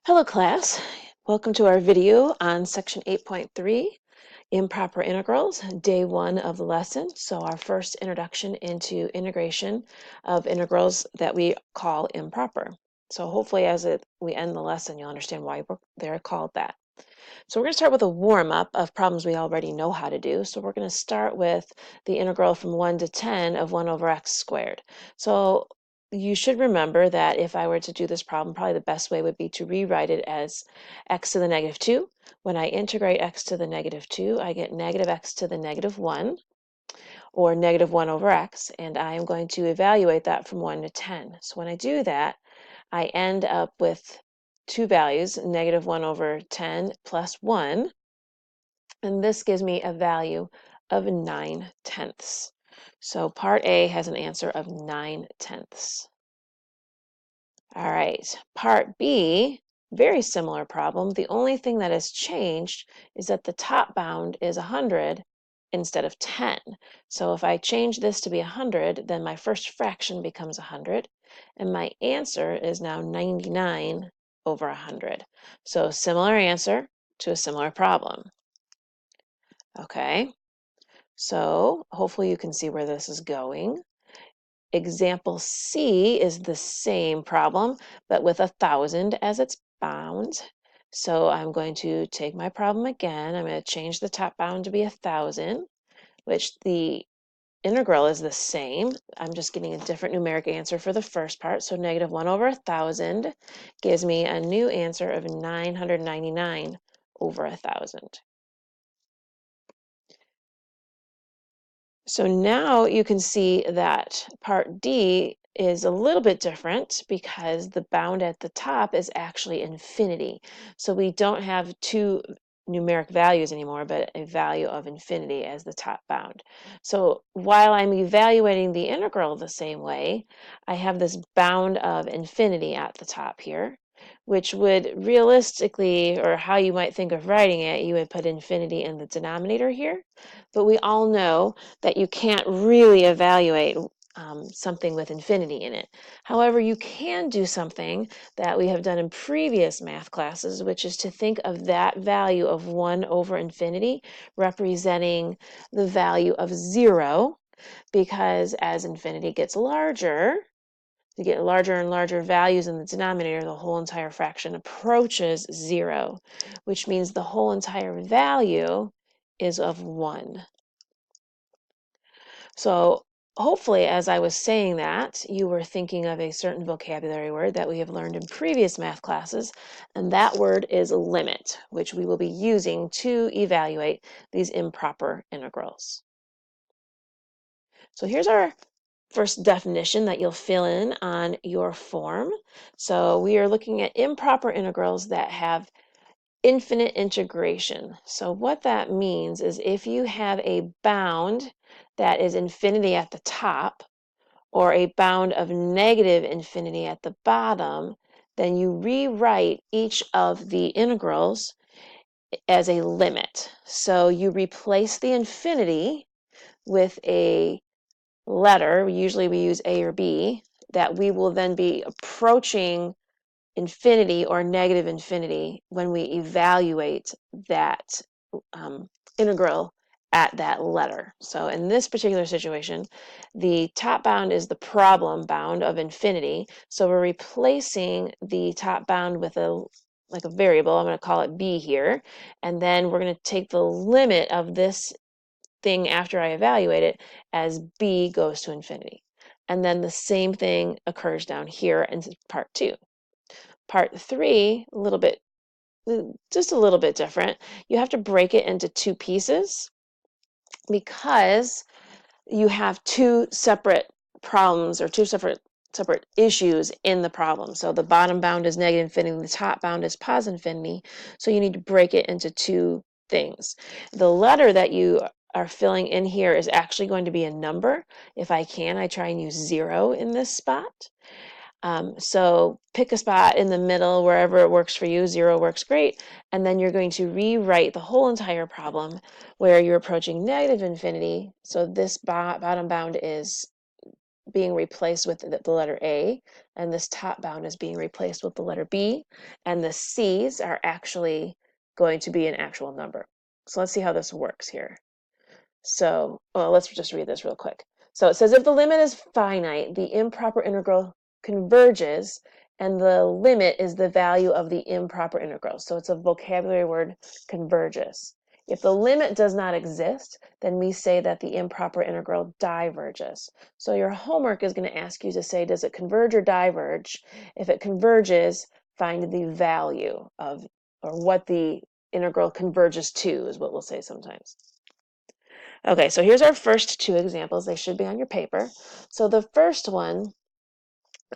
Hello class, welcome to our video on section 8.3, Improper Integrals, day 1 of the lesson. So our first introduction into integration of integrals that we call improper. So hopefully we end the lesson, you'll understand why they're called that. So we're going to start with a warm-up of problems we already know how to do. So we're going to start with the integral from 1 to 10 of 1 over x squared. So you should remember that if I were to do this problem, probably the best way would be to rewrite it as x to the negative 2. When I integrate x to the negative 2, I get negative x to the negative 1, or negative 1 over x, and I am going to evaluate that from 1 to 10. So when I do that, I end up with two values, negative 1 over 10 plus 1, and this gives me a value of 9/10. So part A has an answer of 9/10. All right, part B, very similar problem. The only thing that has changed is that the top bound is 100 instead of 10. So if I change this to be 100, then my first fraction becomes 100, and my answer is now 99 over 100. So similar answer to a similar problem. Okay, so hopefully you can see where this is going. Example C is the same problem, but with 1,000 as its bound. So I'm going to take my problem again. I'm going to change the top bound to be 1,000, which the integral is the same. I'm just getting a different numeric answer for the first part. So negative 1 over 1,000 gives me a new answer of 999 over 1,000. So now you can see that part D is a little bit different because the bound at the top is actually infinity. So we don't have two numeric values anymore, but a value of infinity as the top bound. So while I'm evaluating the integral the same way, I have this bound of infinity at the top here, which would realistically, or how you might think of writing it, you would put infinity in the denominator here. But we all know that you can't really evaluate something with infinity in it. However, you can do something that we have done in previous math classes, which is to think of that value of 1 over infinity representing the value of 0, because as infinity gets larger, you get larger and larger values in the denominator, the whole entire fraction approaches 0, which means the whole entire value is of 1. So hopefully, as I was saying that, you were thinking of a certain vocabulary word that we have learned in previous math classes, and that word is limit, which we will be using to evaluate these improper integrals. So here's our first definition that you'll fill in on your form. So we are looking at improper integrals that have infinite integration. So what that means is if you have a bound that is infinity at the top or a bound of negative infinity at the bottom, then you rewrite each of the integrals as a limit. So you replace the infinity with a letter, usually we use A or B, that we will then be approaching infinity or negative infinity when we evaluate that integral at that letter. So in this particular situation, the top bound is the problem bound of infinity. So we're replacing the top bound with a variable. I'm going to call it b here, and then we're going to take the limit of this thing after I evaluate it as b goes to infinity. And then the same thing occurs down here in part 2. Part 3, just a little bit different. You have to break it into 2 pieces because you have 2 separate problems or 2 separate issues in the problem. So the bottom bound is negative infinity, the top bound is positive infinity. So you need to break it into 2 things. The letter that you are filling in here is actually going to be a number. If I can, I try and use 0 in this spot. So pick a spot in the middle, wherever it works for you. 0 works great. And then you're going to rewrite the whole entire problem where you're approaching negative infinity. So this bottom bound is being replaced with the letter A, and this top bound is being replaced with the letter B, and the C's are actually going to be an actual number. So let's see how this works here. So, well, let's just read this real quick. So it says if the limit is finite, the improper integral converges, and the limit is the value of the improper integral. So it's a vocabulary word, converges. If the limit does not exist, then we say that the improper integral diverges. So your homework is going to ask you to say, does it converge or diverge? If it converges, find the value of, or what the integral converges to, is what we'll say sometimes. Okay, so here's our first two examples. They should be on your paper. So the first one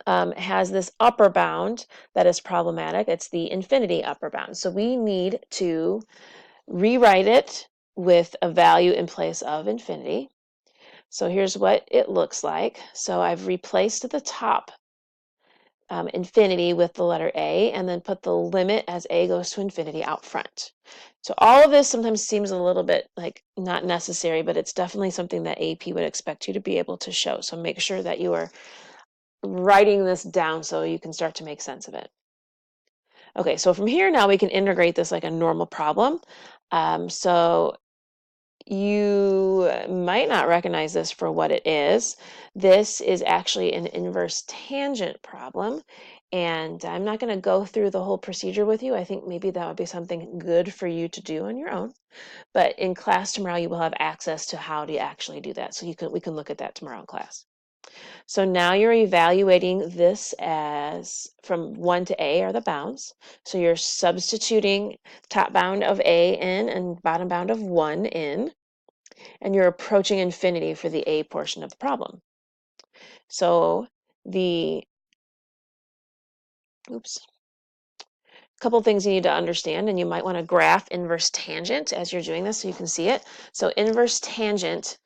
has this upper bound that is problematic. It's the infinity upper bound. So we need to rewrite it with a value in place of infinity. So here's what it looks like. So I've replaced the top infinity with the letter A, and then put the limit as A goes to infinity out front. So all of this sometimes seems a little bit like not necessary, but it's definitely something that AP would expect you to be able to show. So make sure that you are writing this down so you can start to make sense of it. Okay, so from here now we can integrate this like a normal problem. So you might not recognize this for what it is. This is actually an inverse tangent problem, and I'm not going to go through the whole procedure with you. I think maybe that would be something good for you to do on your own. But in class tomorrow, you will have access to how to actually do that. So we can look at that tomorrow in class. So now you're evaluating this as from 1 to A are the bounds. So you're substituting top bound of A in and bottom bound of 1 in, and you're approaching infinity for the A portion of the problem. So the, couple things you need to understand, and you might want to graph inverse tangent as you're doing this so you can see it. So inverse tangent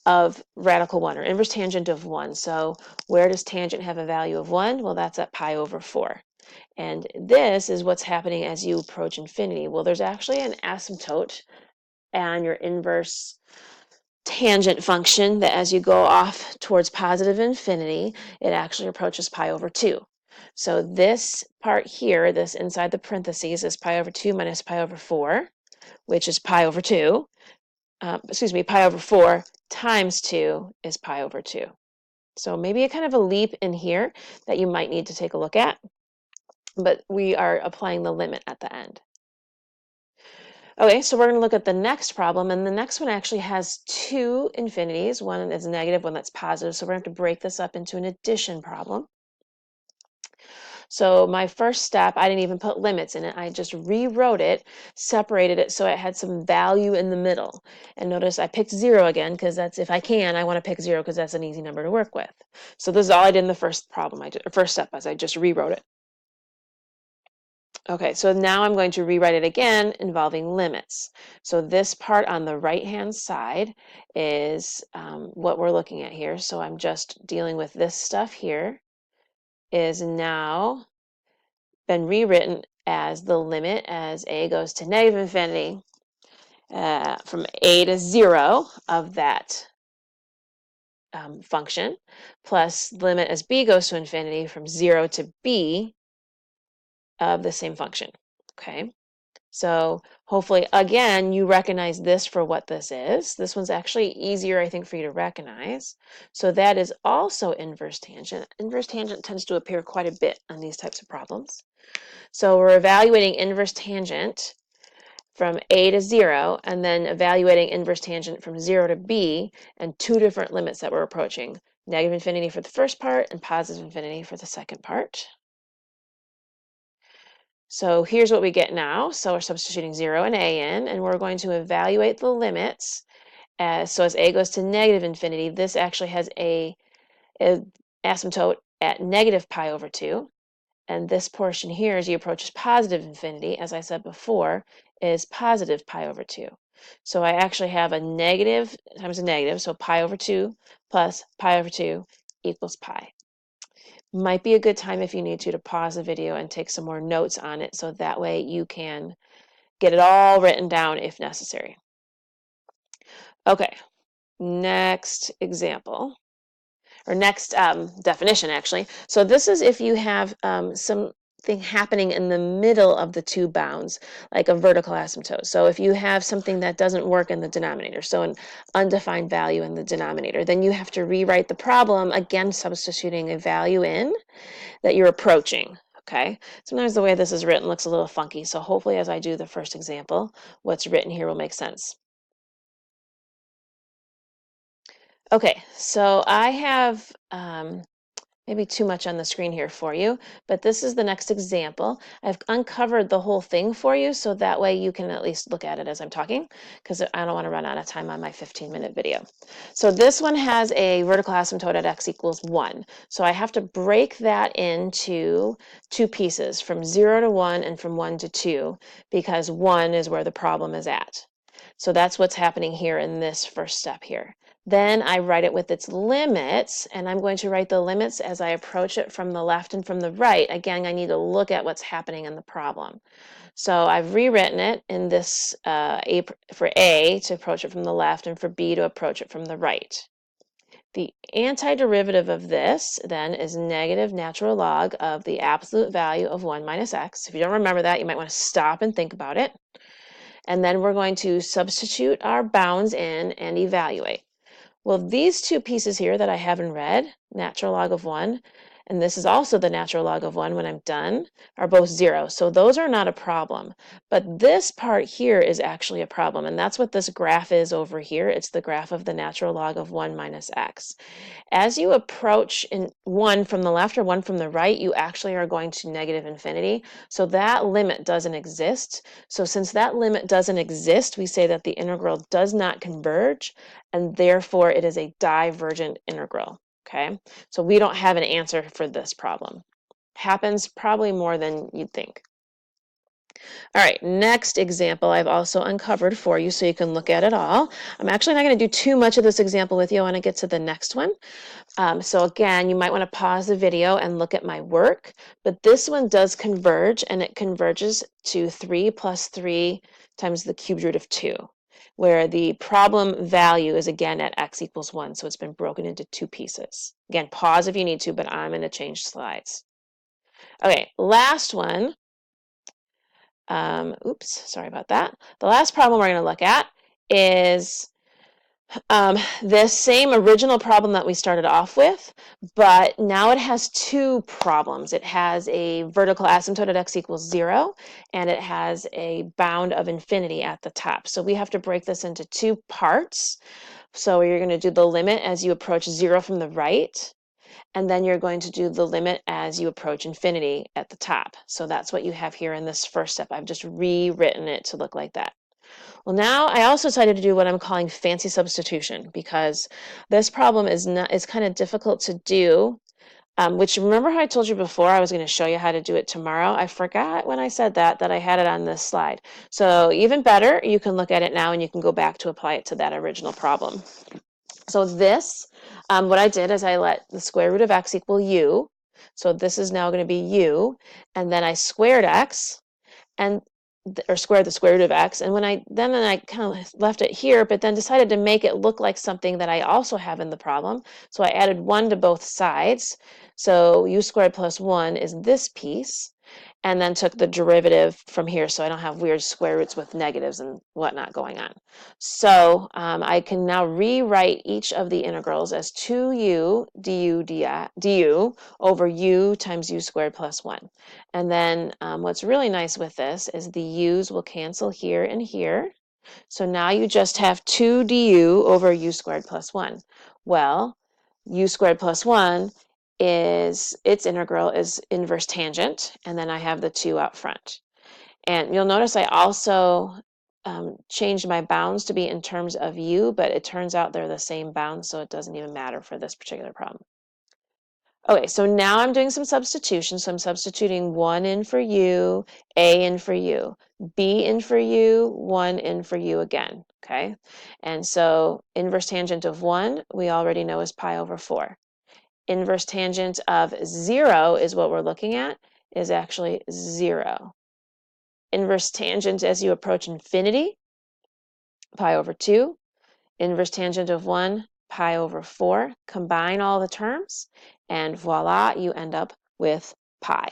of radical 1, or inverse tangent of 1. So where does tangent have a value of 1? Well, that's at pi over 4. And this is what's happening as you approach infinity. Well, there's actually an asymptote on your inverse tangent function that as you go off towards positive infinity, it actually approaches pi over 2. So this part here, this inside the parentheses, is pi over 2 minus pi over 4, which is pi over 2. Pi over 4 times 2 is pi over 2. So maybe a kind of a leap in here that you might need to take a look at, but we are applying the limit at the end. Okay, so we're going to look at the next problem, and the next one actually has two infinities. One is negative, one that's positive, so we're going to have to break this up into an addition problem. So my first step, I didn't even put limits in it. I just rewrote it, separated it so it had some value in the middle. And notice I picked 0 again because that's, if I can, I want to pick 0 because that's an easy number to work with. So this is all I did in the first problem, first step, as I just rewrote it. Okay, so now I'm going to rewrite it again involving limits. So this part on the right-hand side is what we're looking at here. So I'm just dealing with this stuff here is now been rewritten as the limit as A goes to negative infinity from A to 0 of that function, plus limit as B goes to infinity from 0 to B of the same function. Okay, so hopefully, again, you recognize this for what this is. This one's actually easier, I think, for you to recognize. So that is also inverse tangent. Inverse tangent tends to appear quite a bit on these types of problems. So we're evaluating inverse tangent from A to 0, and then evaluating inverse tangent from 0 to B, and two different limits that we're approaching. Negative infinity for the first part and positive infinity for the second part. So here's what we get now. So we're substituting 0 and A in, and we're going to evaluate the limits. So as A goes to negative infinity, this actually has a asymptote at negative pi over 2. And this portion here, as you approach positive infinity, as I said before, is positive pi over 2. So I actually have a negative times a negative, so pi over 2 plus pi over 2 equals pi. Might be a good time if you need to pause the video and take some more notes on it, so that way you can get it all written down if necessary. Okay, next example. or next definition, actually. So this is if you have something happening in the middle of the two bounds, like a vertical asymptote. So if you have something that doesn't work in the denominator, so an undefined value in the denominator, then you have to rewrite the problem, again substituting a value in that you're approaching. Okay, sometimes the way this is written looks a little funky, so hopefully as I do the first example, what's written here will make sense. Okay, so I have maybe too much on the screen here for you, but this is the next example. I've uncovered the whole thing for you, so that way you can at least look at it as I'm talking, because I don't want to run out of time on my 15-minute video. So this one has a vertical asymptote at x equals 1. So I have to break that into two pieces, from 0 to 1 and from 1 to 2, because 1 is where the problem is at. So that's what's happening here in this first step here. Then I write it with its limits, and I'm going to write the limits as I approach it from the left and from the right. Again, I need to look at what's happening in the problem. So I've rewritten it in this for A to approach it from the left and for B to approach it from the right. The antiderivative of this then is negative natural log of the absolute value of 1 minus x. If you don't remember that, you might want to stop and think about it. And then we're going to substitute our bounds in and evaluate. Well, these two pieces here that I have in red, natural log of 1, and this is also the natural log of 1 when I'm done, are both 0. So those are not a problem. But this part here is actually a problem, and that's what this graph is over here. It's the graph of the natural log of 1 minus x. As you approach in 1 from the left or 1 from the right, you actually are going to negative infinity. So that limit doesn't exist. So since that limit doesn't exist, we say that the integral does not converge, and therefore it is a divergent integral. Okay, so we don't have an answer for this problem. Happens probably more than you'd think. All right, next example I've also uncovered for you so you can look at it all. I'm actually not going to do too much of this example with you. I want to get to the next one. So again, you might want to pause the video and look at my work, but this one does converge, and it converges to 3 plus 3 times the cubed root of 2, where the problem value is again at x equals 1, so it's been broken into two pieces. Again, pause if you need to, but I'm going to change slides. Okay, last one. Oops, sorry about that. The last problem we're going to look at is this same original problem that we started off with, but now it has two problems. It has a vertical asymptote at x equals 0, and it has a bound of infinity at the top. So we have to break this into two parts. So you're going to do the limit as you approach 0 from the right, and then you're going to do the limit as you approach infinity at the top. So that's what you have here in this first step. I've just rewritten it to look like that. Well, now I also decided to do what I'm calling fancy substitution, because this problem is kind of difficult to do, which, remember how I told you before I was going to show you how to do it tomorrow? I forgot when I said that I had it on this slide. So even better, you can look at it now and you can go back to apply it to that original problem. So this, what I did is I let the square root of x equal u. So this is now going to be u, and then I squared x, and or squared the square root of x, and when I kind of left it here, but then decided to make it look like something that I also have in the problem. So I added 1 to both sides. So u squared plus 1 is this piece, and then took the derivative from here so I don't have weird square roots with negatives and whatnot going on. So I can now rewrite each of the integrals as 2u du over u times u squared plus 1. And then what's really nice with this is the u's will cancel here and here. So now you just have 2 du over u squared plus 1. Well, u squared plus 1 is, its integral is inverse tangent, and then I have the 2 out front. And you'll notice I also changed my bounds to be in terms of u, but it turns out they're the same bounds, so it doesn't even matter for this particular problem. Okay, so now I'm doing some substitution. So I'm substituting 1 in for u, a in for u, b in for u, 1 in for u again, okay? And so inverse tangent of 1, we already know is pi over 4. Inverse tangent of 0 is what we're looking at, is actually 0. Inverse tangent as you approach infinity, pi over 2. Inverse tangent of 1, pi over 4. Combine all the terms, and voila, you end up with pi.